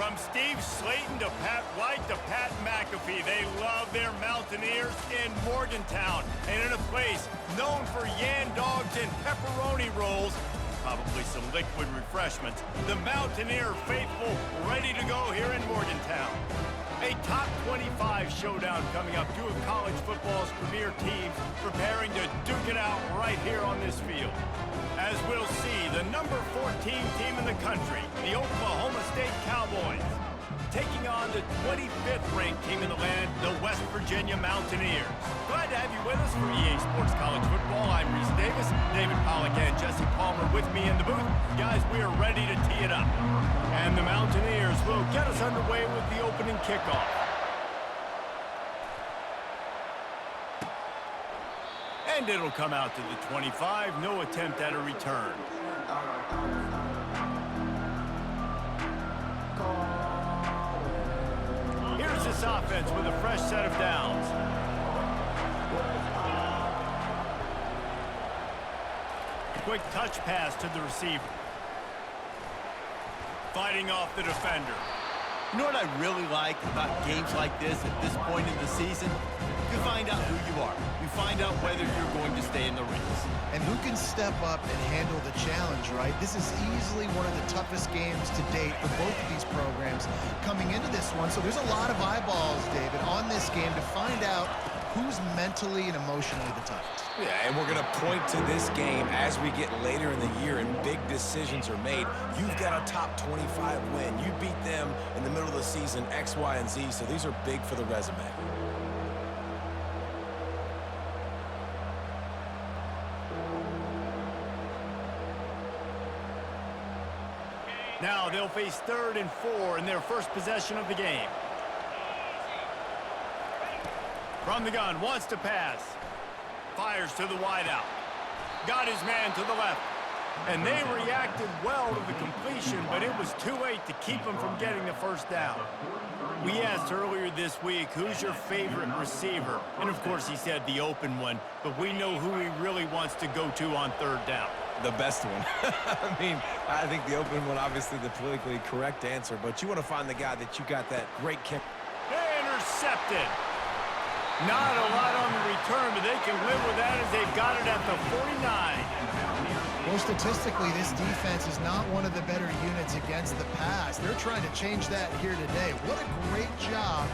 From Steve Slayton to Pat White to Pat McAfee, they love their Mountaineers in Morgantown. And in a place known for Yan dogs and pepperoni rolls, probably some liquid refreshments, the Mountaineer faithful ready to go here in Morgantown. A top 25 showdown coming up. Two of college football's premier teams preparing to duke it out right here on this field. As we'll see, the number 14 team in the country, the Oklahoma State Cowboys, taking on the 25th ranked team in the land, the West Virginia Mountaineers. Glad to have you with us for EA Sports College Football. I'm Reese Davis, David Pollack and Jesse Palmer with me in the booth. Guys, we are ready to tee it up. And the Mountaineers will get us underway with the opening kickoff. And it'll come out to the 25. No attempt at a return. Here's this offense with a fresh set of downs. Quick touch pass to the receiver. Fighting off the defender. You know what I really like about games like this at this point in the season? You find out who you are. You find out whether you're going to stay in the race. And who can step up and handle the challenge, right? This is easily one of the toughest games to date for both of these programs coming into this one. So there's a lot of eyeballs, David, on this game to find out who's mentally and emotionally the toughest. Yeah, and we're going to point to this game as we get later in the year and big decisions are made. You've got a top 25 win. You beat them in the middle of the season, X, Y, and Z, so these are big for the resume. Now they'll face 3rd and 4 in their first possession of the game. From the gun, wants to pass. Fires to the wideout. Got his man to the left. And they reacted well to the completion, but it was too late to keep him from getting the first down. We asked earlier this week, who's your favorite receiver? And of course he said the open one, but we know who he really wants to go to on 3rd down. The best one. I mean, I think the open one, obviously the politically correct answer, but you want to find the guy that you got that great kick. Intercepted. Not a lot on the return, but they can live with that as they've got it at the 49. Well, statistically, this defense is not one of the better units against the pass. They're trying to change that here today. What a great job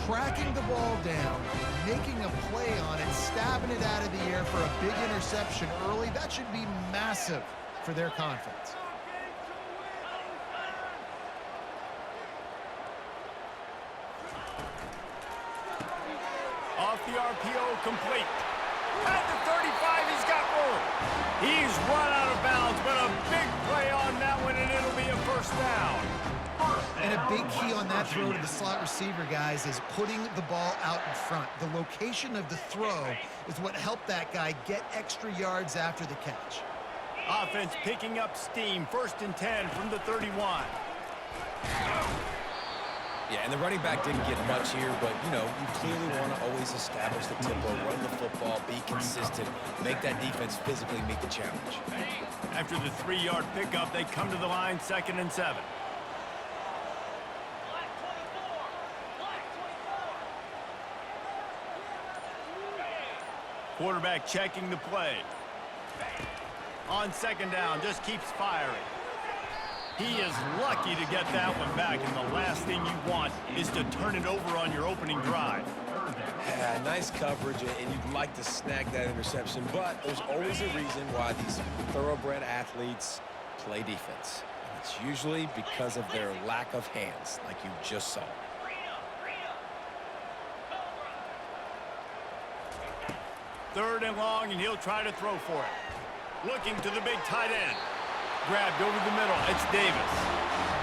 tracking the ball down, making a play on it, stabbing it out of the air for a big interception early. That should be massive for their confidence. Off the RPO, complete. At the 35, he's got room. He's run out of bounds, but a big play on that one, and it'll be a first down. And a big key on that throw to the slot receiver, guys, is putting the ball out in front. The location of the throw is what helped that guy get extra yards after the catch. Offense picking up steam. 1st and 10 from the 31. Yeah, and the running back didn't get much here, but, you know, you clearly want to always establish the tempo, run the football, be consistent, make that defense physically meet the challenge. After the 3-yard pickup, they come to the line, 2nd and 7. Quarterback checking the play. On 2nd down, just keeps firing. He is lucky to get that one back, and the last thing you want is to turn it over on your opening drive. Yeah, nice coverage, and you'd like to snag that interception, but there's always a reason why these thoroughbred athletes play defense. And it's usually because of their lack of hands, like you just saw. Third and long, and he'll try to throw for it. Looking to the big tight end. Grabbed over the middle. It's Davis.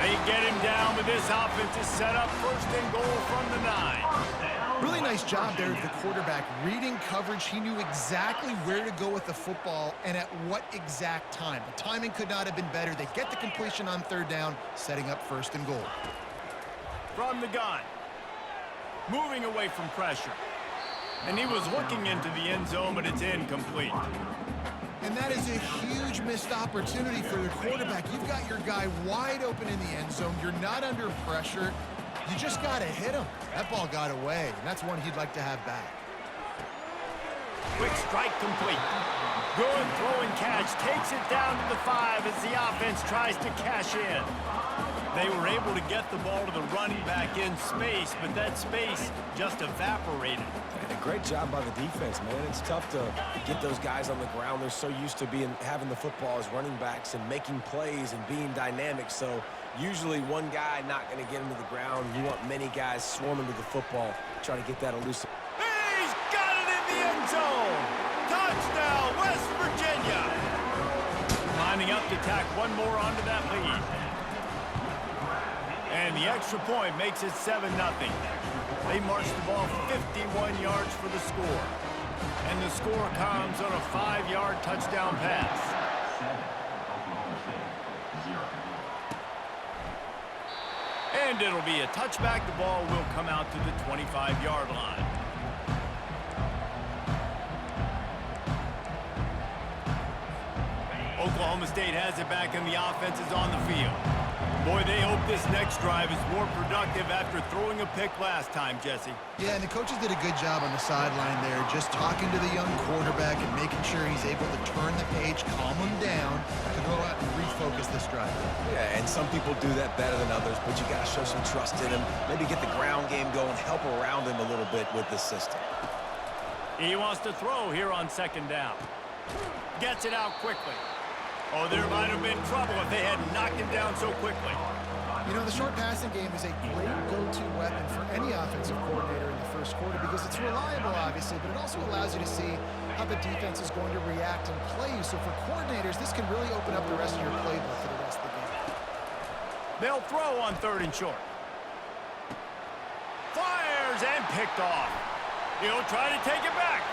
They get him down, but this offense is set up 1st and goal from the 9. Really nice job there of the quarterback. Reading coverage, he knew exactly where to go with the football and at what exact time. The timing could not have been better. They get the completion on 3rd down, setting up 1st and goal. From the gun. Moving away from pressure. And he was looking into the end zone, but it's incomplete. And that is a huge missed opportunity for your quarterback. You've got your guy wide open in the end zone. You're not under pressure. You just got to hit him. That ball got away, and that's one he'd like to have back. Quick strike complete. Good throw and catch. Takes it down to the 5 as the offense tries to cash in. They were able to get the ball to the running back in space, but that space just evaporated. And a great job by the defense, man. It's tough to get those guys on the ground. They're so used to having the football as running backs and making plays and being dynamic. So usually one guy not going to get him to the ground. You want many guys swarming to the football, try to get that elusive. He's got it in the end zone. Touchdown, West Virginia. Lining up to tack one more onto that lead. And the extra point makes it 7-0. They march the ball 51 yards for the score. And the score comes on a 5-yard touchdown pass. And it'll be a touchback. The ball will come out to the 25-yard line. Oklahoma State has it back and the offense is on the field. Boy, they hope this next drive is more productive after throwing a pick last time, Jesse. Yeah, and the coaches did a good job on the sideline there, just talking to the young quarterback and making sure he's able to turn the page, calm him down, to go out and refocus this drive. Yeah, and some people do that better than others, but you got to show some trust in him. Maybe get the ground game going, help around him a little bit with this system. He wants to throw here on 2nd down. Gets it out quickly. Oh, there might have been trouble if they had knocked him down so quickly. You know, the short passing game is a great go-to weapon for any offensive coordinator in the first quarter because it's reliable, obviously, but it also allows you to see how the defense is going to react and play you. So for coordinators, this can really open up the rest of your playbook for the rest of the game. They'll throw on 3rd and short. Fires and picked off. He'll try to take it back.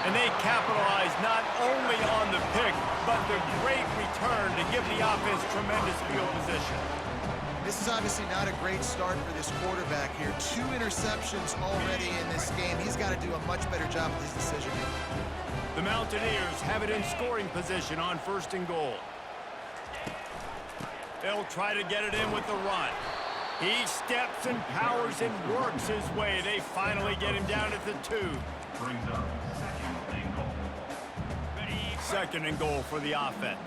And they capitalize not only on the pick, but the great return to give the offense tremendous field position. This is obviously not a great start for this quarterback here. 2 interceptions already in this game. He's got to do a much better job with his decision-making. The Mountaineers have it in scoring position on 1st and goal. They'll try to get it in with the run. He steps and powers and works his way. They finally get him down at the 2. Brings up 2nd and goal. 2nd and goal for the offense.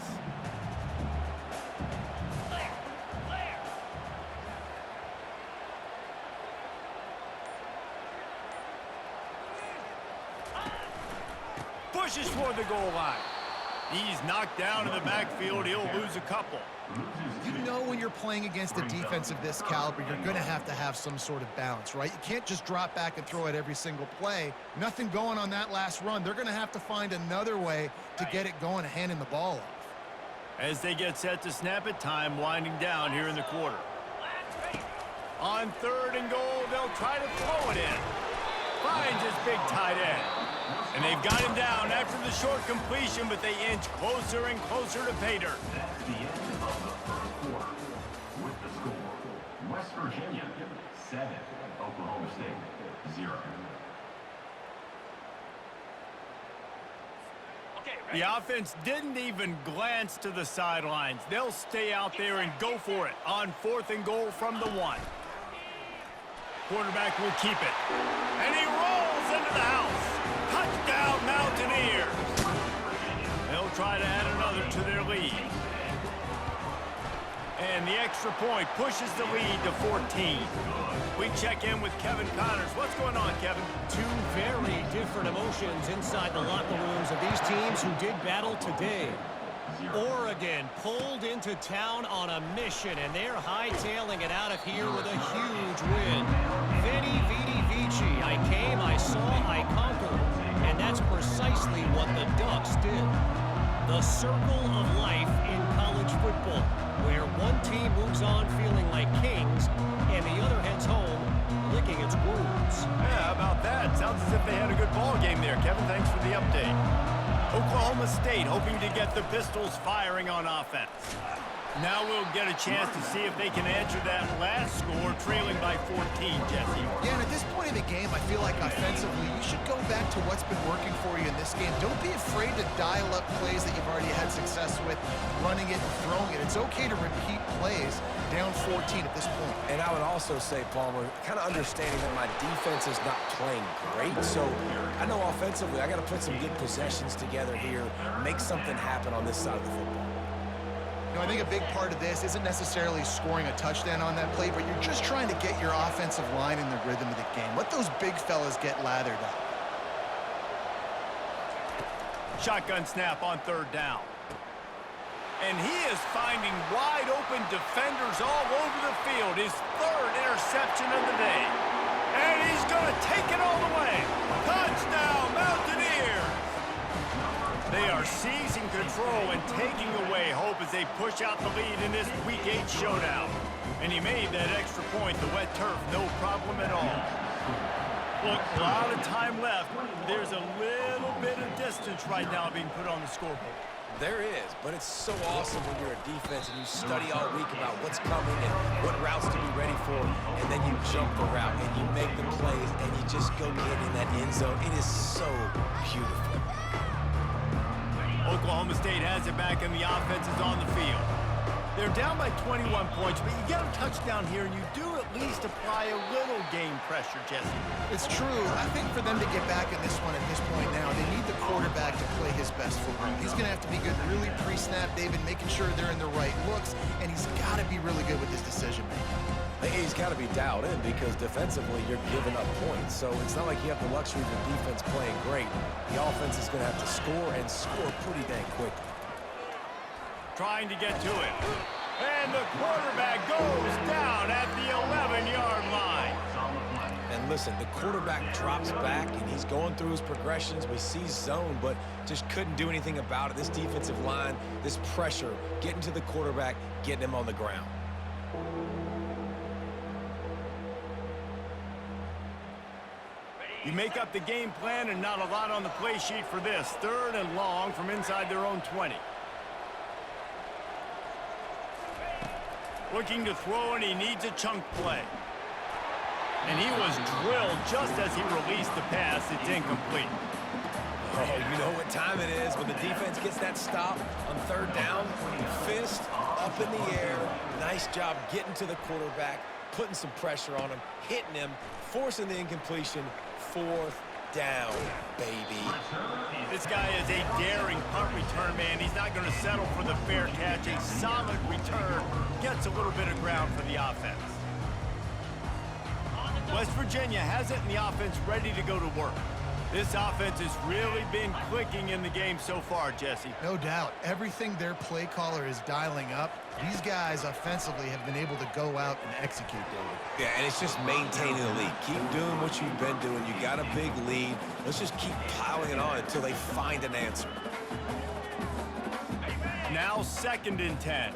Pushes toward the goal line. He's knocked down in the backfield. He'll lose a couple. You know when you're playing against a defense of this caliber, you're going to have some sort of balance, right? You can't just drop back and throw it every single play. Nothing going on that last run. They're going to have to find another way to get it going and handing the ball off. As they get set to snap it, time winding down here in the quarter. On 3rd and goal, they'll try to throw it in. Finds his big tight end. And they've got him down after the short completion, but they inch closer and closer to pay dirt. That's the end of the first quarter. With the score, West Virginia 7, Oklahoma State 0. The offense didn't even glance to the sidelines. They'll stay out there and go for it on 4th and goal from the 1. Quarterback will keep it. And he rolls into the house. Touchdown, Mountaineers. They'll try to add another to their lead. And the extra point pushes the lead to 14. We check in with Kevin Connors. What's going on, Kevin? 2 very different emotions inside the locker rooms of these teams who did battle today. Oregon pulled into town on a mission, and they're hightailing it out of here with a huge win. Veni, vidi, vici. I came, I saw, I conquered. And that's precisely what the Ducks did. The circle of life in college football, where one team moves on feeling like kings, and the other heads home licking its wounds. Yeah, how about that? Sounds as if they had a good ball game there. Kevin, thanks for the update. Oklahoma State hoping to get the Pistols firing on offense. Now we'll get a chance to see if they can answer that last score, trailing by 14, Jesse. Yeah, and at this point in the game, I feel like offensively, you should go back to what's been working for you in this game. Don't be afraid to dial up plays that you've already had success with, running it and throwing it. It's okay to repeat plays down 14 at this point. And I would also say, Palmer, kind of understanding that my defense is not playing great. So I know offensively I got to put some good possessions together here, make something happen on this side of the football. You know, I think a big part of this isn't necessarily scoring a touchdown on that play, but you're just trying to get your offensive line in the rhythm of the game. Let those big fellas get lathered up. Shotgun snap on third down. And he is finding wide open defenders all over the field. His third interception of the day. And he's going to take it all the way. Touchdown, Mountaineers! They are seizing control and taking away hope as they push out the lead in this Week 8 showdown. And he made that extra point, the wet turf, no problem at all. Look, a lot of time left. There's a little bit of distance right now being put on the scoreboard. There is, but it's so awesome when you're a defense and you study all week about what's coming and what routes to be ready for, and then you jump the route and you make the plays and you just go get in that end zone. It is so beautiful. Oklahoma State has it back and the offense is on the field. They're down by 21 points, but you get a touchdown here and you do at least apply a little game pressure, Jesse. It's true. I think for them to get back in this one at this point now, they need the quarterback to play his best football. He's going to have to be good really pre-snap, David, making sure they're in the right looks, and he's got to be really good with his decision-making. He's got to be dialed in because defensively you're giving up points. So it's not like you have the luxury of the defense playing great. The offense is going to have to score and score pretty dang quickly. Trying to get to it. And the quarterback goes down at the 11-yard line. And listen, the quarterback drops back and he's going through his progressions. We see zone, but just couldn't do anything about it. This defensive line, this pressure, getting to the quarterback, getting him on the ground. You make up the game plan and not a lot on the play sheet for this. Third and long from inside their own 20. Looking to throw, and he needs a chunk play. And he was drilled just as he released the pass. It's incomplete. Oh, you know what time it is when the defense gets that stop on third down. Fist up in the air. Nice job getting to the quarterback, putting some pressure on him, hitting him, forcing the incompletion. Fourth down, baby. This guy is a daring punt return man. He's not going to settle for the fair catch. A solid return gets a little bit of ground for the offense. West Virginia has it in the offense ready to go to work. This offense has really been clicking in the game so far, Jesse. No doubt. Everything their play caller is dialing up, these guys offensively have been able to go out and execute, David. Yeah, and it's just maintaining the lead. Keep doing what you've been doing. You got a big lead. Let's just keep piling it on until they find an answer. Now 2nd and 10.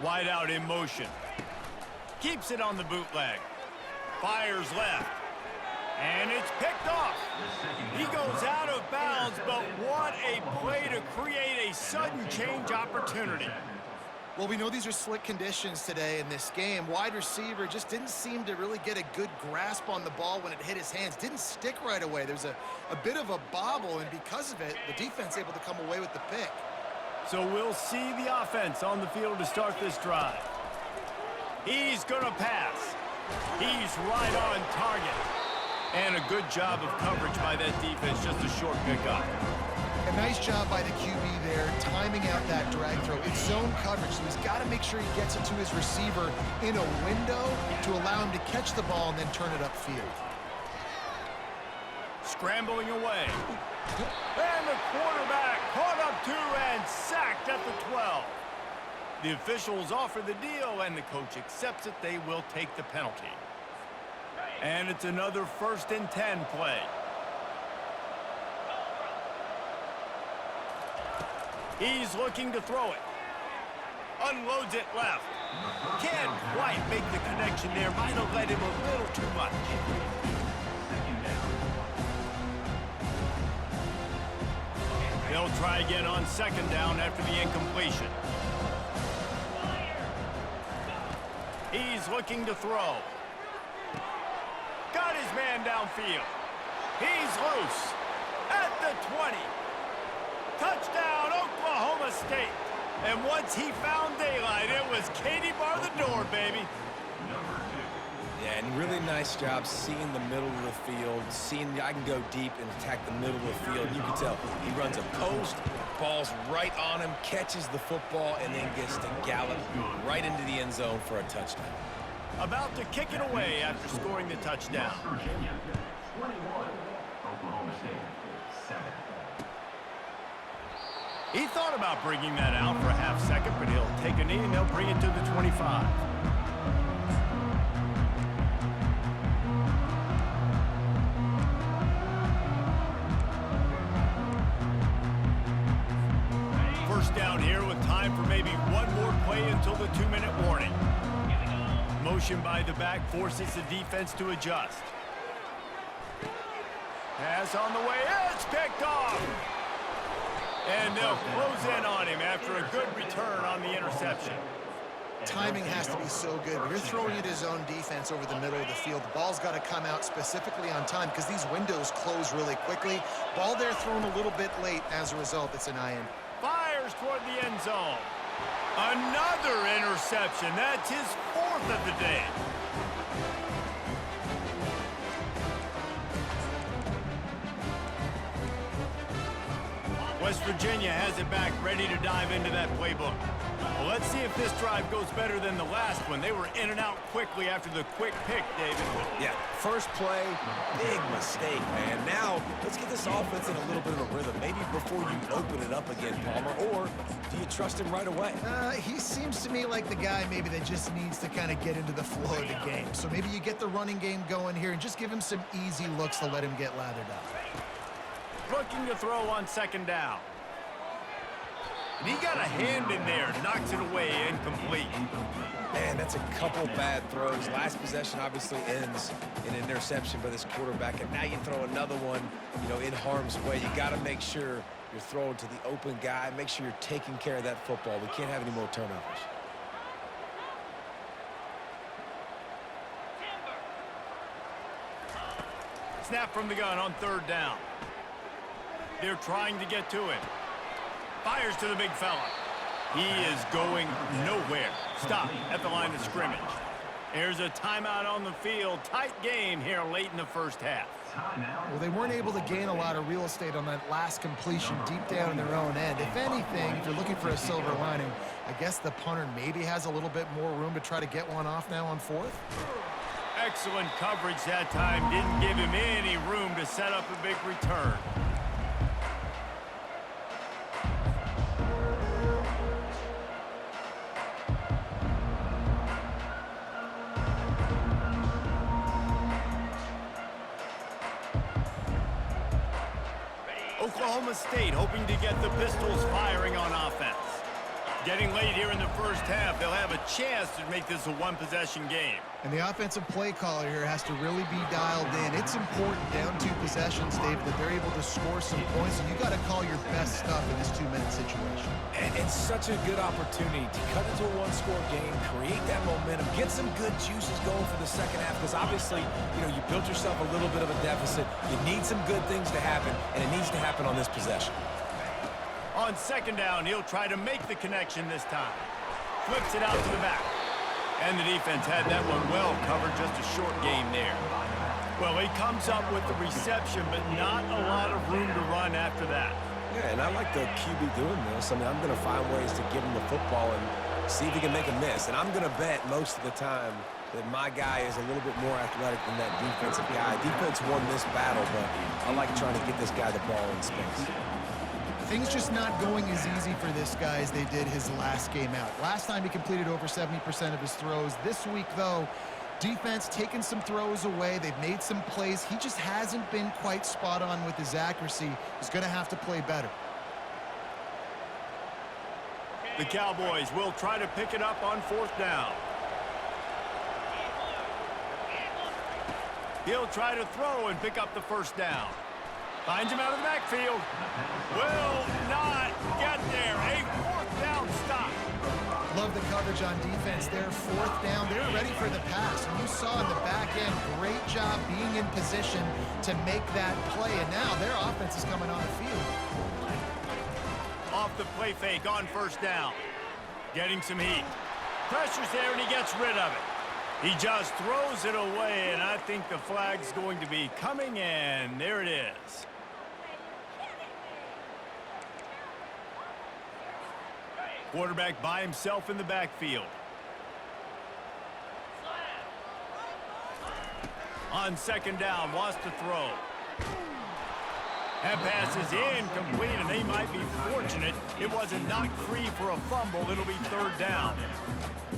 Wide out in motion. Keeps it on the bootleg. Fires left. And it's picked off. He goes out of bounds, but what a play to create a sudden change opportunity. Well, we know these are slick conditions today in this game. Wide receiver just didn't seem to really get a good grasp on the ball when it hit his hands. Didn't stick right away. There's a bit of a bobble, and because of it, the defense able to come away with the pick. So we'll see the offense on the field to start this drive. He's going to pass. He's right on target. And a good job of coverage by that defense, just a short pickup. A nice job by the QB there, timing out that drag throw. It's zone coverage, so he's got to make sure he gets it to his receiver in a window to allow him to catch the ball and then turn it upfield. Scrambling away. And the quarterback caught up to and sacked at the 12. The officials offer the deal, and the coach accepts it. They will take the penalty. And it's another 1st and 10 play. He's looking to throw it. Unloads it left. Can't quite make the connection there. Might have led him a little too much. They'll They'll try again on second down after the incompletion. He's looking to throw. Got his man downfield. He's loose at the 20. Touchdown, Oklahoma State. And once he found daylight, it was Katie bar the door, baby. Yeah, and really nice job seeing the middle of the field, seeing I can go deep and attack the middle of the field. You can tell he runs a post, ball's right on him, catches the football, and then gets to gallop right into the end zone for a touchdown. About to kick it away after scoring the touchdown. West Virginia, 21. Oklahoma State, 7. He thought about bringing that out for a half second, but he'll take a knee and they'll bring it to the 25. First down here with time for maybe one more play until the 2-minute warning. Motion by the back forces the defense to adjust. Pass on the way. It's picked off. And they'll close in on him after a good return on the interception. Timing has to be so good. When you're throwing it his own defense over the middle of the field, the ball's got to come out specifically on time because these windows close really quickly. Ball there thrown a little bit late. As a result, it's an IN. Fires toward the end zone. Another interception. That's his 4th of the day. West Virginia has it back, ready to dive into that playbook. Well, let's see if this drive goes better than the last one. They were in and out quickly after the quick pick, David. Yeah, first play, big mistake, man. Now, let's get this offense in a little bit of a rhythm. Maybe before you open it up again, Palmer, or do you trust him right away? He seems to me like the guy maybe that just needs to kind of get into the flow of the game. So maybe you get the running game going here and just give him some easy looks to let him get lathered up. Looking to throw on second down. And he got a hand in there, knocks it away, incomplete. Man, that's a couple bad throws. Last possession obviously ends in an interception by this quarterback, and now you throw another one, you know, in harm's way. You got to make sure you're throwing to the open guy. Make sure you're taking care of that football. We can't have any more turnovers. Snap from the gun on third down. They're trying to get to him. Fires to the big fella. He is going nowhere. Stop at the line of scrimmage. There's a timeout on the field. Tight game here late in the first half. Well, they weren't able to gain a lot of real estate on that last completion deep down in their own end. If anything, if you're looking for a silver lining, I guess the punter maybe has a little bit more room to try to get one off now on 4th. Excellent coverage that time. Didn't give him any room to set up a big return. Oklahoma State hoping to get the Pistols firing on offense. Getting late here in the first half, they'll have a chance to make this a one-possession game. And the offensive play caller here has to really be dialed in. It's important down 2 possessions, David, that they're able to score some points. So you got to call your best stuff in this 2-minute situation. And it's such a good opportunity to cut into a one-score game, create that momentum, get some good juices going for the second half, because obviously, you know, you built yourself a little bit of a deficit. You need some good things to happen, and it needs to happen on this possession. On second down, he'll try to make the connection this time. Flips it out to the back. And the defense had that one well covered, just a short game there. Well, he comes up with the reception, but not a lot of room to run after that. Yeah, and I like the QB doing this. I mean, I'm going to find ways to give him the football and see if he can make a miss. And I'm going to bet most of the time that my guy is a little bit more athletic than that defensive guy. Defense won this battle, but I like trying to get this guy the ball in space. Things just not going as easy for this guy as they did his last game out. Last time he completed over 70% of his throws. This week, though, defense taking some throws away. They've made some plays. He just hasn't been quite spot on with his accuracy. He's going to have to play better. The Cowboys will try to pick it up on 4th down. He'll try to throw and pick up the first down. Finds him out of the backfield. Will not get there. A fourth down stop. Love the coverage on defense there. Fourth down. They were ready for the pass. And you saw in the back end, great job being in position to make that play. And now their offense is coming on the field. Off the play fake on first down. Getting some heat. Pressure's there and he gets rid of it. He just throws it away, and I think the flag's going to be coming in. There it is. Quarterback by himself in the backfield. On second down, wants to throw. That pass is incomplete, and they might be fortunate it wasn't knocked free for a fumble. It'll be third down.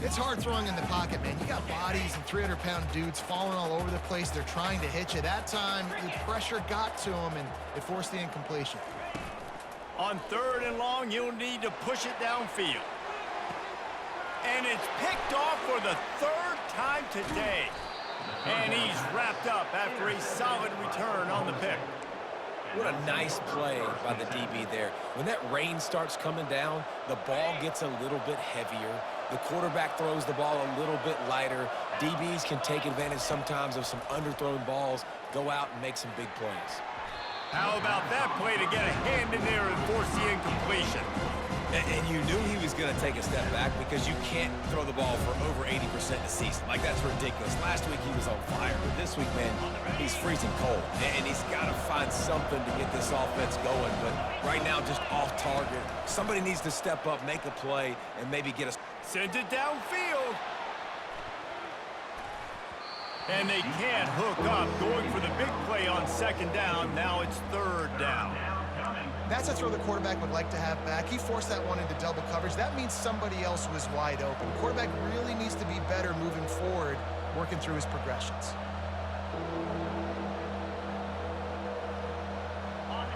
It's hard throwing in the pocket, man. You got bodies and 300-pound dudes falling all over the place. They're trying to hit you. That time, the pressure got to him, and it forced the incompletion. On third and long, you'll need to push it downfield. And it's picked off for the third time today. And he's wrapped up after a solid return on the pick. What a nice play by the DB there. When that rain starts coming down, the ball gets a little bit heavier. The quarterback throws the ball a little bit lighter. DBs can take advantage sometimes of some underthrown balls, go out and make some big plays. How about that play to get a hand in there and force the incompletion? And you knew he was going to take a step back because you can't throw the ball for over 80% a season. Like, that's ridiculous. Last week he was on fire, but this week, man, he's freezing cold. And he's got to find something to get this offense going. But right now, just off target. Somebody needs to step up, make a play, and maybe get a... Sends it downfield. And they can't hook up. Going for the big play on second down. Now it's third down. That's a throw the quarterback would like to have back. He forced that one into double coverage. That means somebody else was wide open. The quarterback really needs to be better moving forward, working through his progressions.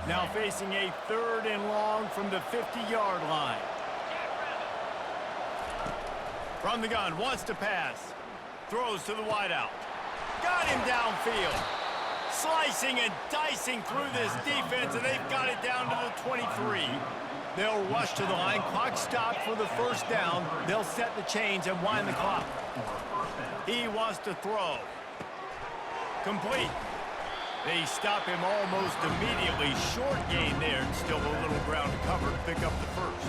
Now facing a third and long from the 50-yard line. From the gun, wants to pass. Throws to the wideout. Got him downfield. Slicing and dicing through this defense, and they've got it down to the 23. They'll rush to the line. Clock stopped for the first down. They'll set the chains and wind the clock. He wants to throw. Complete. They stop him almost immediately. Short gain there, and still a little ground to cover to pick up the first.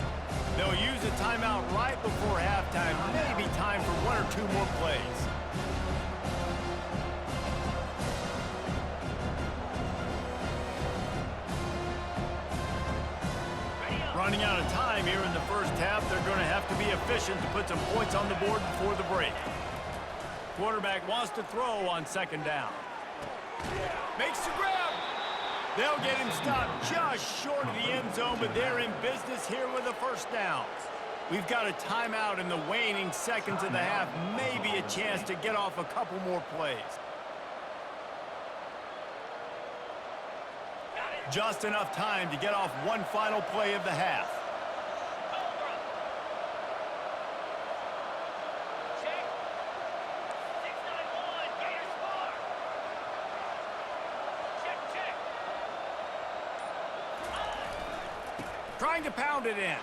They'll use a timeout right before halftime. Maybe time for one or two more plays. Running out of time here in the first half. They're going to have to be efficient to put some points on the board before the break. Quarterback wants to throw on second down. Makes the grab. They'll get him stopped just short of the end zone, but they're in business here with a first down. We've got a timeout in the waning seconds of the half. Maybe a chance to get off a couple more plays. Just enough time to get off one final play of the half. Trying to pound it in.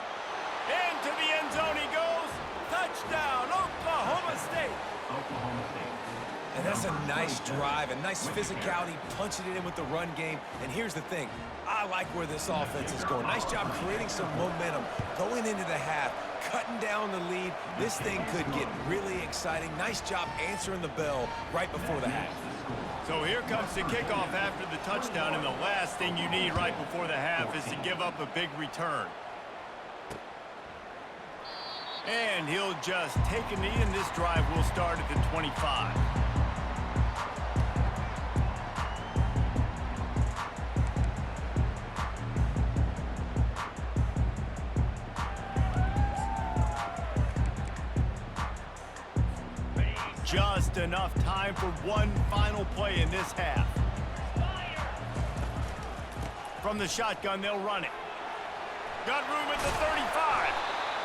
Into the end zone he goes. Touchdown, Oklahoma State. Oklahoma State. And that's a nice drive, a nice physicality, punching it in with the run game. And here's the thing. I like where this offense is going. Nice job creating some momentum, going into the half, cutting down the lead. This thing could get really exciting. Nice job answering the bell right before the half. So here comes the kickoff after the touchdown, and the last thing you need right before the half is to give up a big return. And he'll just take a knee, and this drive will start at the 25. Just enough time for one final play in this half. From the shotgun, they'll run it. Got room at the 35.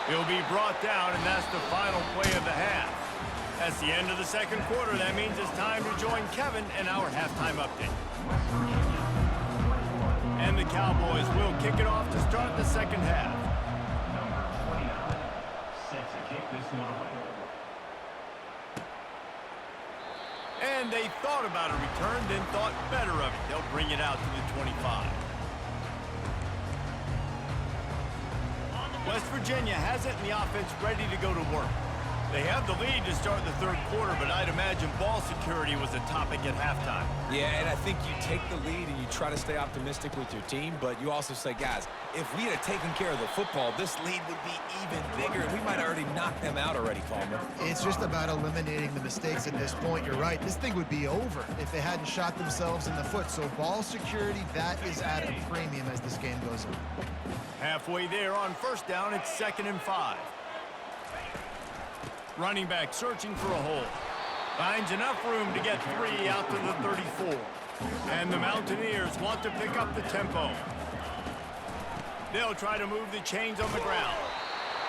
He'll be brought down, and that's the final play of the half. That's the end of the second quarter. That means it's time to join Kevin in our halftime update. West Virginia, 21. and the Cowboys will kick it off to start the second half. Number 29 set to kick this one away. And they thought about a return, then thought better of it. They'll bring it out to the 25. West Virginia has it, and the offense ready to go to work. They have the lead to start the third quarter, but I'd imagine ball security was a topic at halftime. Yeah, and I think you take the lead and you try to stay optimistic with your team, but you also say, guys, if we had taken care of the football, this lead would be even bigger, and we might have already knocked them out already, Palmer. It's just about eliminating the mistakes at this point. You're right. This thing would be over if they hadn't shot themselves in the foot. So ball security, that is at a premium as this game goes on. Halfway there on first down, it's 2nd and 5. Running back searching for a hole. Finds enough room to get 3 out to the 34. And the Mountaineers want to pick up the tempo. They'll try to move the chains on the ground.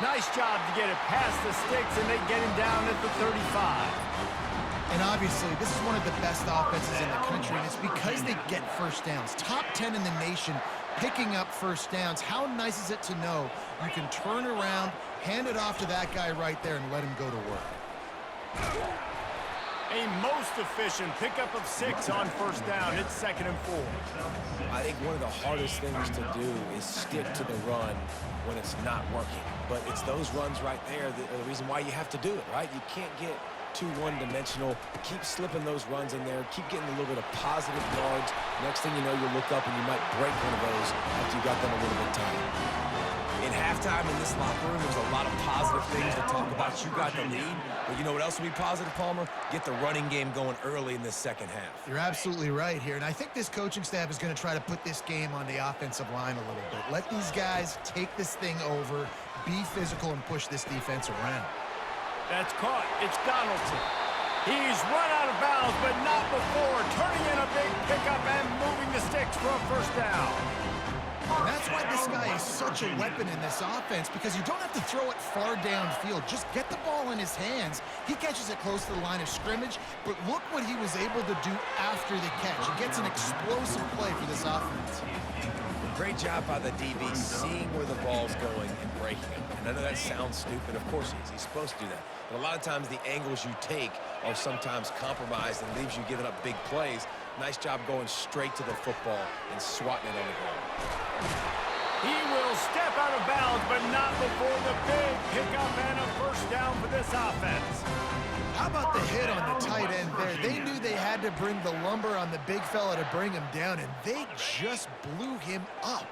Nice job to get it past the sticks, and they get him down at the 35. And obviously, this is one of the best offenses in the country, and it's because they get first downs. Top 10 in the nation picking up first downs. How nice is it to know you can turn around, hand it off to that guy right there, and let him go to work. A most efficient pickup of 6 on first down. It's 2nd and 4. I think one of the hardest things to do is stick to the run when it's not working. But it's those runs right there that are the reason why you have to do it, right? You can't get too one-dimensional. Keep slipping those runs in there. Keep getting a little bit of positive yards. Next thing you know, you'll look up and you might break one of those after you got them a little bit tight. In halftime in this locker room, there's a lot of positive things to talk about. You got the lead, but you know what else will be positive, Palmer? Get the running game going early in this second half. You're absolutely right here, and I think this coaching staff is going to try to put this game on the offensive line a little bit. Let these guys take this thing over, be physical, and push this defense around. That's caught. It's Donaldson. He's run out of bounds, but not before turning in a big pickup and moving the sticks for a first down. And that's why this guy is such a weapon in this offense, because you don't have to throw it far downfield. Just get the ball in his hands. He catches it close to the line of scrimmage, but look what he was able to do after the catch. He gets an explosive play for this offense. Great job by the DB seeing where the ball's going and breaking it. And I know that sounds stupid. Of course he is. He's supposed to do that. But a lot of times the angles you take are sometimes compromised and leaves you giving up big plays. Nice job going straight to the football and swatting it on the ground. He will step out of bounds, but not before the big pickup and a first down for this offense. How about the hit on the tight end there? They knew they had to bring the lumber on the big fella to bring him down, and they just blew him up.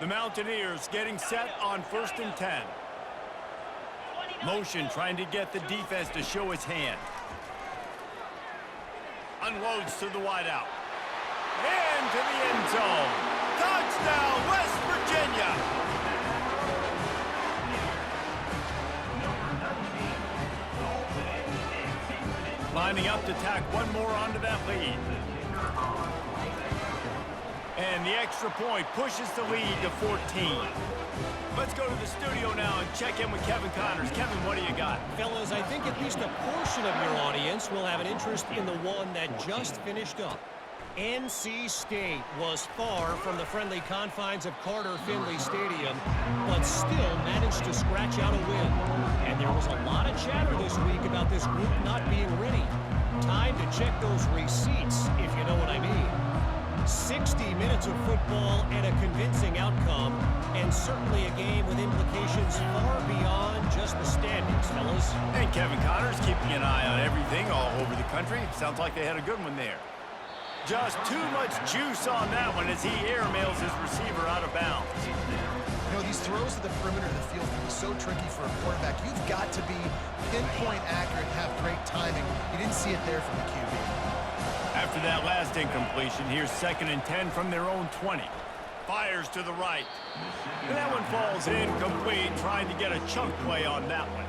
The Mountaineers getting set on 1st and 10. Motion trying to get the defense to show his hand. Unloads to the wideout. Into the end zone. Touchdown, West Virginia! Lining up to tack one more onto that lead. And the extra point pushes the lead to 14. Let's go to the studio now and check in with Kevin Connors. Kevin, what do you got? Fellas, I think at least a portion of your audience will have an interest in the one that just finished up. NC State was far from the friendly confines of Carter Finley Stadium, but still managed to scratch out a win. And there was a lot of chatter this week about this group not being ready. Time to check those receipts, if you know what I mean. 60 minutes of football and a convincing outcome, and certainly a game with implications far beyond just the standings, fellas. And Kevin Connors keeping an eye on everything all over the country. Sounds like they had a good one there. Just too much juice on that one as he airmails his receiver out of bounds. You know, these throws to the perimeter of the field can be so tricky for a quarterback. You've got to be pinpoint accurate and have great timing. You didn't see it there from the QB. After that last incompletion, here's 2nd and 10 from their own 20. Fires to the right. And that one falls incomplete, trying to get a chunk play on that one.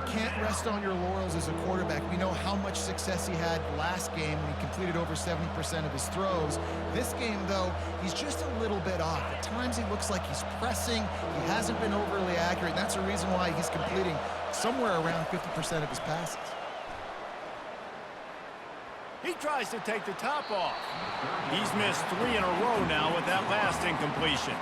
You can't rest on your laurels as a quarterback. We know how much success he had last game when he completed over 70% of his throws. This game, though, he's just a little bit off. At times he looks like he's pressing. He hasn't been overly accurate. And that's the reason why he's completing somewhere around 50% of his passes. He tries to take the top off. He's missed 3 in a row now with that last incompletion.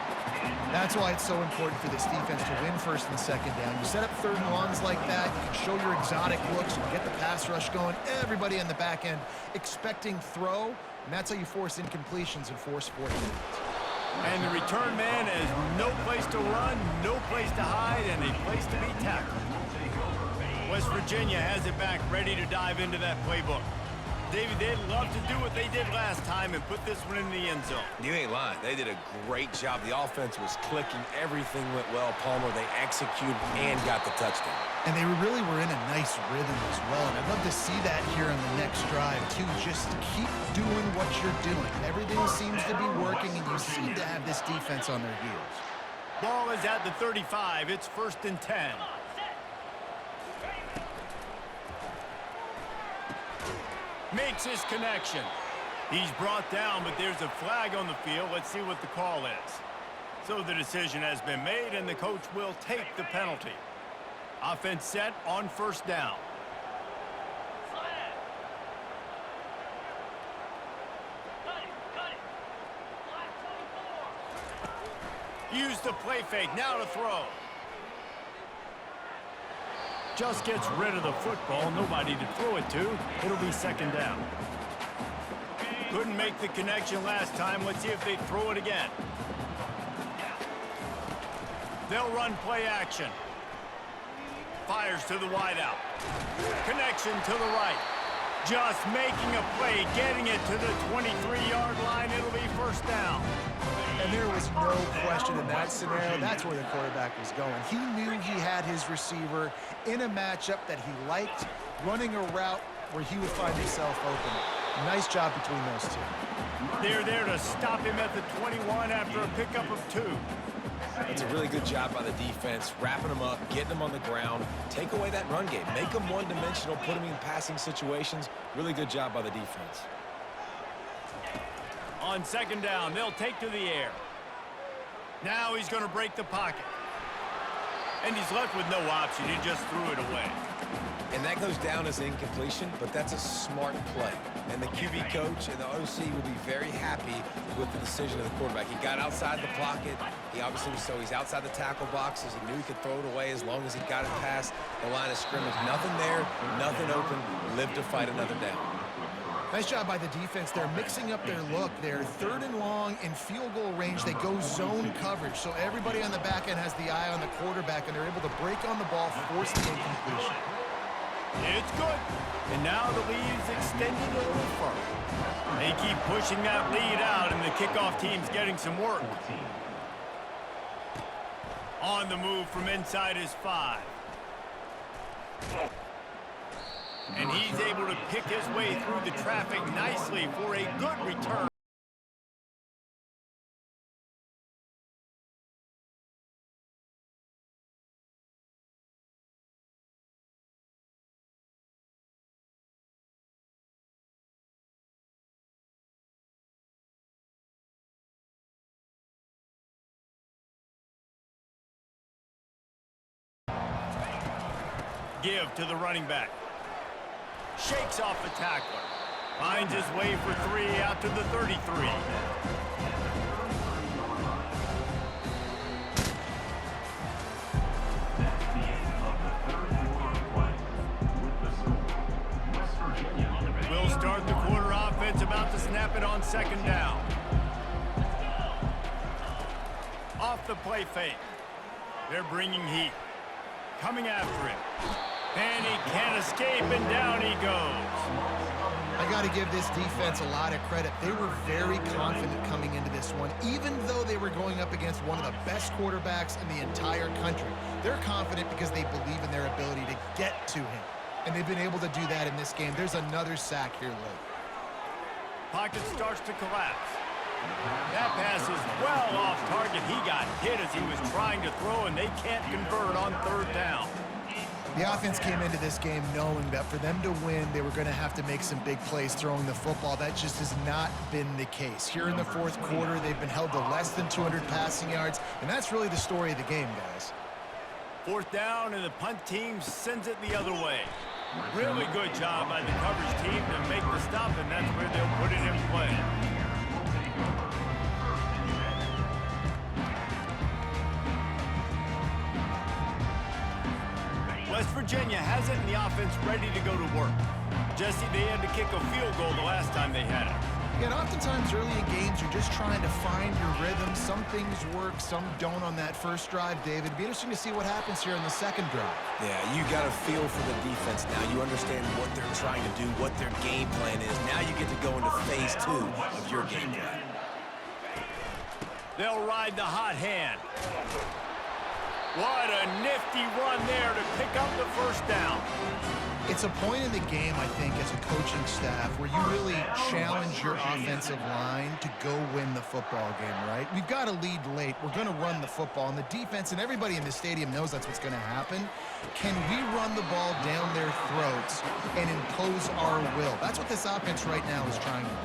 That's why it's so important for this defense to win first and second down. You set up third and longs like that, you can show your exotic looks, you can get the pass rush going, everybody on the back end expecting throw, and that's how you force incompletions and force fourth downs. And the return man has no place to run, no place to hide, and a place to be tackled. West Virginia has it back, ready to dive into that playbook. David, they'd love to do what they did last time and put this one in the end zone. You ain't lying. They did a great job. The offense was clicking. Everything went well. Palmer, they executed and got the touchdown. And they really were in a nice rhythm as well. And I'd love to see that here on the next drive, too. Just keep doing what you're doing. Everything seems to be working, and you seem to have this defense on their heels. Ball is at the 35. It's 1st and 10. Makes his connection. He's brought down, but there's a flag on the field. Let's see what the call is. So the decision has been made, and the coach will take the penalty. Offense set on 1st down. Use the play fake. Now to throw. Just gets rid of the football. Nobody to throw it to. It'll be 2nd down. Couldn't make the connection last time. Let's see if they throw it again. They'll run play action. Fires to the wideout. Connection to the right. Just making a play, getting it to the 23-yard line. It'll be 1st down. And there was no question in that scenario. That's where the quarterback was going. He knew he had his receiver in a matchup that he liked, running a route where he would find himself open. Nice job between those two. They're there to stop him at the 21 after a pickup of 2. It's a really good job by the defense, wrapping them up, getting them on the ground, take away that run game, make them one-dimensional, put them in passing situations. Really good job by the defense. On 2nd down, they'll take to the air. Now he's going to break the pocket. And he's left with no option. He just threw it away. And that goes down as incompletion, but that's a smart play. And the QB coach and the OC will be very happy with the decision of the quarterback. He got outside the pocket. He obviously was, so he's outside the tackle boxes. He knew he could throw it away as long as he got it past the line of scrimmage. Nothing there, nothing open. Live to fight another down. Nice job by the defense. They're mixing up their look. They're 3rd and long in field goal range. They go zone coverage. So everybody on the back end has the eye on the quarterback, and they're able to break on the ball, force the incompletion. It's good. And now the lead's extended a little further. They keep pushing that lead out, and the kickoff team's getting some work. On the move from inside his 5. And he's able to pick his way through the traffic nicely for a good return. Give to the running back. Shakes off the tackler. Finds his way for 3 out to the 33. That's the end of the 3rd quarter play. With the score, West Virginia. We'll start the quarter offense, about to snap it on 2nd down. Off the play fake. They're bringing heat. Coming after him. And he can't escape, and down he goes. I got to give this defense a lot of credit. They were very confident coming into this one, even though they were going up against one of the best quarterbacks in the entire country. They're confident because they believe in their ability to get to him, and they've been able to do that in this game. There's another sack here late. Pocket starts to collapse. That pass is well off target. He got hit as he was trying to throw, and they can't convert on 3rd down. The offense came into this game knowing that for them to win, they were going to have to make some big plays throwing the football. That just has not been the case. Here in the 4th quarter, they've been held to less than 200 passing yards, and that's really the story of the game, guys. 4th down, and the punt team sends it the other way. Really good job by the coverage team to make the stop, and that's where they'll put it in play. West Virginia has it, and the offense ready to go to work. Jesse, they had to kick a field goal the last time they had it. Yeah, and oftentimes early in games, you're just trying to find your rhythm. Some things work, some don't on that first drive, David. It'd be interesting to see what happens here in the second drive. Yeah, you got a feel for the defense now. You understand what they're trying to do, what their game plan is. Now you get to go into phase 2 of your game plan. They'll ride the hot hand. What a nifty run there to pick up the first down. It's a point in the game, I think, as a coaching staff where you really challenge your offensive line to go win the football game, right? We've got to lead late. We're going to run the football. And the defense and everybody in the stadium knows that's what's going to happen. Can we run the ball down their throats and impose our will? That's what this offense right now is trying to do.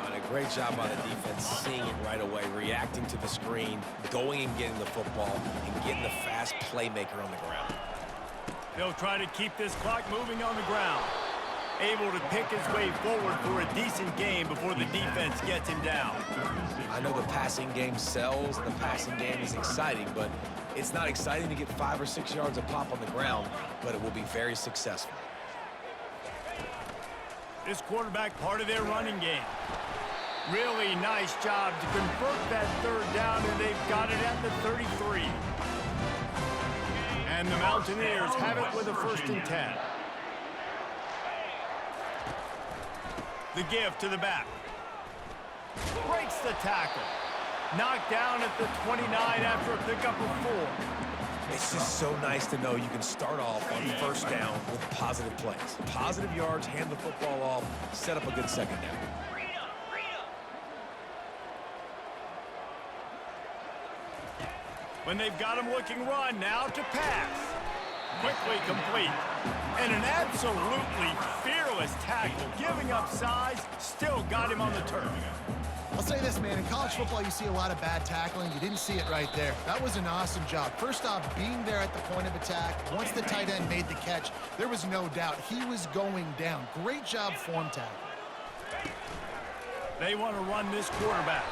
And a great job by the defense seeing it right away, reacting to the screen, going and getting the football, and getting the fast playmaker on the ground. They'll try to keep this clock moving on the ground. Able to pick his way forward for a decent game before the defense gets him down. I know the passing game sells, the passing game is exciting, but it's not exciting to get 5 or 6 yards a pop on the ground, but it will be very successful. This quarterback part of their running game. Really nice job to convert that third down, and they've got it at the 33. And the Mountaineers have it with a 1st and 10. The give to the back. Breaks the tackle. Knocked down at the 29 after a pickup of 4. It's just so nice to know you can start off on 1st down with positive plays. Positive yards, hand the football off, set up a good 2nd down. When they've got him looking run, now to pass. Quickly complete. And an absolutely fearless tackle, giving up size, still got him on the turf. I'll say this, man. In college football, you see a lot of bad tackling. You didn't see it right there. That was an awesome job. First off, being there at the point of attack. Once the tight end made the catch, there was no doubt he was going down. Great job form tackle. They want to run this quarterback.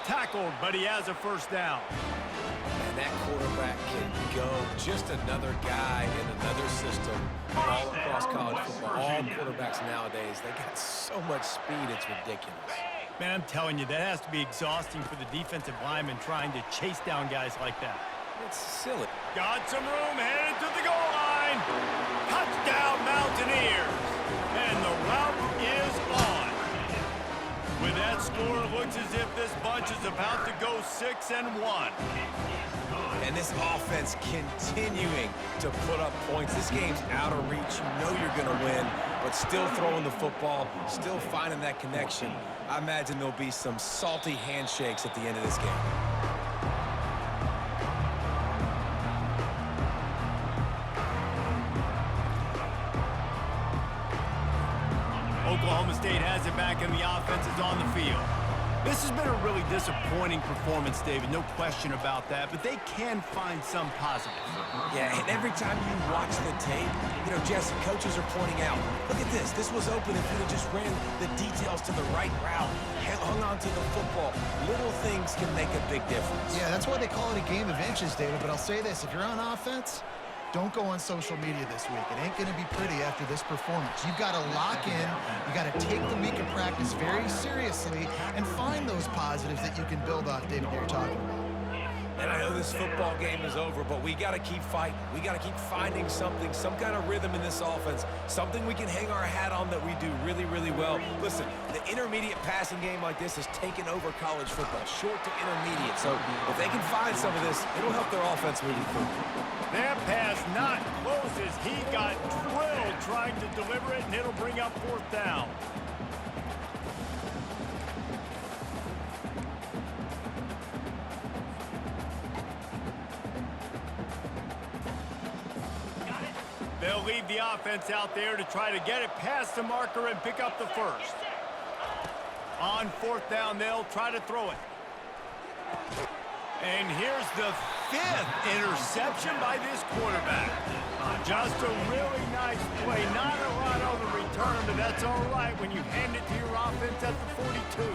Tackled, but he has a 1st down. And that quarterback can go. Just another guy in another system all across college football. All quarterbacks nowadays, they got so much speed, it's ridiculous. Man, I'm telling you, that has to be exhausting for the defensive lineman trying to chase down guys like that. It's silly. Got some room, headed to the goal line. Touchdown, Mountaineers. And the route is on. With that score, it looks as if this bunch is about to go 6-1. And this offense continuing to put up points. This game's out of reach. You know you're going to win, but still throwing the football, still finding that connection. I imagine there'll be some salty handshakes at the end of this game. Oklahoma State has it back, and the offense is on the field. This has been a really disappointing performance, David, no question about that, but they can find some positives. Yeah, and every time you watch the tape, you know, Jesse, coaches are pointing out, look at this. This was open if you'd have just ran the details to the right route, hung on to the football. Little things can make a big difference. Yeah, that's why they call it a game of inches, David. But I'll say this, if you're on offense, don't go on social media this week. It ain't going to be pretty after this performance. You've got to lock in. You got to take the week of practice very seriously and find those positives that you can build off, David, that you're talking about. And I know this football game is over, but we got to keep fighting. We got to keep finding something, some kind of rhythm in this offense, something we can hang our hat on that we do really, really well. Listen, the intermediate passing game like this has taken over college football, short to intermediate. So if they can find some of this, it'll help their offense moving forward. That pass not close as he got drilled trying to deliver it, and it'll bring up 4th down. They'll leave the offense out there to try to get it past the marker and pick up the 1st. On 4th down, they'll try to throw it. And here's the fifth interception by this quarterback. Just a really nice play. Not a lot on the return, but that's all right when you hand it to your offense at the 42.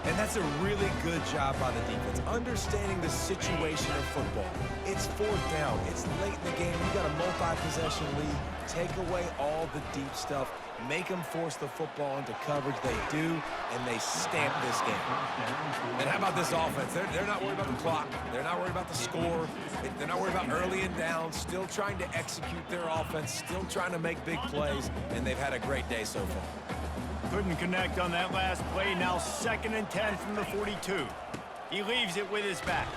And that's a really good job by the defense, understanding the situation of football. It's fourth down. It's late in the game. You got a multi-possession lead. Take away all the deep stuff. Make them force the football into coverage. They do, and they stamp this game. And how about this offense? They're not worried about the clock. They're not worried about the score. They're not worried about early and down. Still trying to execute their offense. Still trying to make big plays, and they've had a great day so far. Couldn't connect on that last play. Now 2nd and 10 from the 42. He leaves it with his back.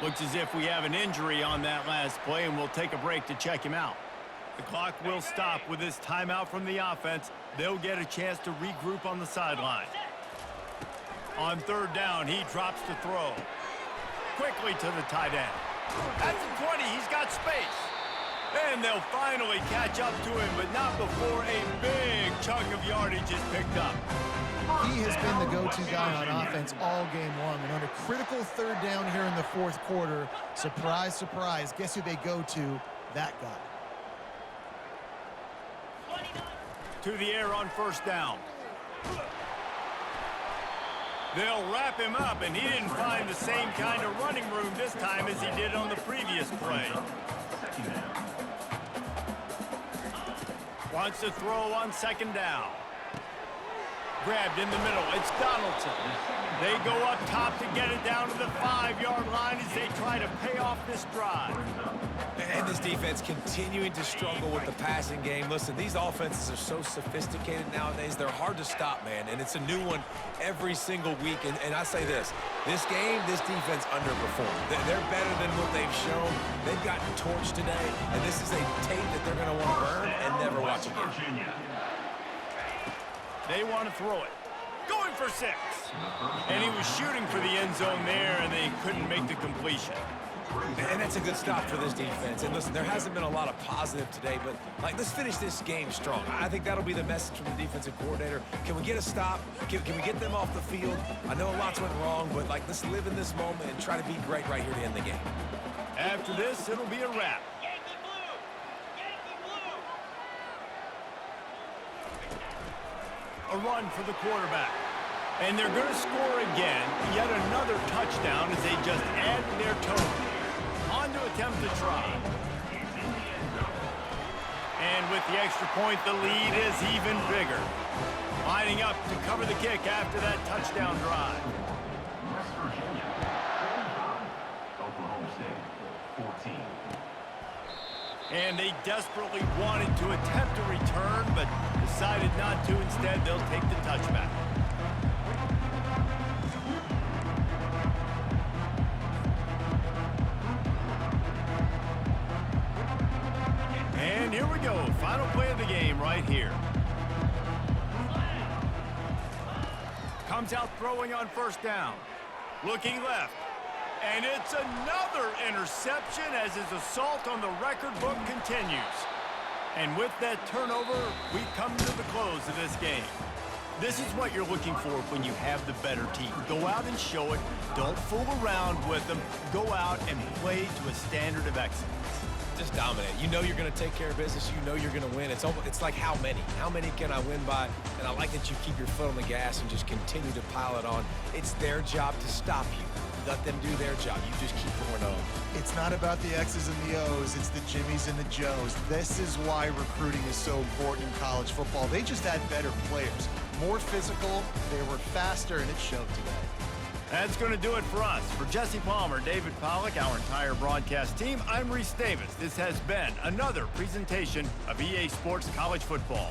Looks as if we have an injury on that last play, and we'll take a break to check him out. The clock will stop with this timeout from the offense. They'll get a chance to regroup on the sideline. On 3rd down, he drops to throw. Quickly to the tight end. At the 20, he's got space. And they'll finally catch up to him, but not before a big chunk of yardage is picked up. He has been the go-to guy on offense all game long. And on a critical 3rd down here in the 4th quarter, surprise, surprise, guess who they go to? That guy. To the air on 1st down. They'll wrap him up, and he didn't find the same kind of running room this time as he did on the previous play. Wants to throw on 2nd down. Grabbed in the middle. It's Donaldson. They go up top to get it down to the 5-yard line as they try to pay off this drive. And this defense continuing to struggle with the passing game. Listen, these offenses are so sophisticated nowadays. They're hard to stop, man. And it's a new one every single week. And I say this game, this defense underperformed. They're better than what they've shown. They've gotten torched today. And this is a tape that they're going to want to burn and never watch again. They want to throw it. Going for 6. And he was shooting for the end zone there, and they couldn't make the completion. And that's a good stop for this defense. And listen, there hasn't been a lot of positive today, but let's finish this game strong. I think that'll be the message from the defensive coordinator. Can we get a stop? Can we get them off the field? I know lots went wrong, but let's live in this moment and try to be great right here to end the game. After this, it'll be a wrap. A run for the quarterback. And they're going to score again. Yet another touchdown as they just add to their total. On to attempt to try. And with the extra point, the lead is even bigger. Lining up to cover the kick after that touchdown drive. West Virginia, 45. Oklahoma State, 14. And they desperately wanted to attempt a return, but decided not to. Instead, they'll take the touchback. And here we go. Final play of the game right here. Comes out throwing on 1st down. Looking left. And it's another interception as his assault on the record book continues. And with that turnover, we come to the close of this game. This is what you're looking for when you have the better team. Go out and show it. Don't fool around with them. Go out and play to a standard of excellence. Just dominate. You know you're going to take care of business. You know you're going to win. It's like how many? How many can I win by? And I like that you keep your foot on the gas and just continue to pile it on. It's their job to stop you. Let them do their job. You just keep going on. It's not about the X's and the O's. It's the Jimmies and the Joes. This is why recruiting is so important in college football. They just had better players. More physical. They were faster, and it showed today. That's going to do it for us. For Jesse Palmer, David Pollack, our entire broadcast team, I'm Reese Davis. This has been another presentation of EA Sports College Football.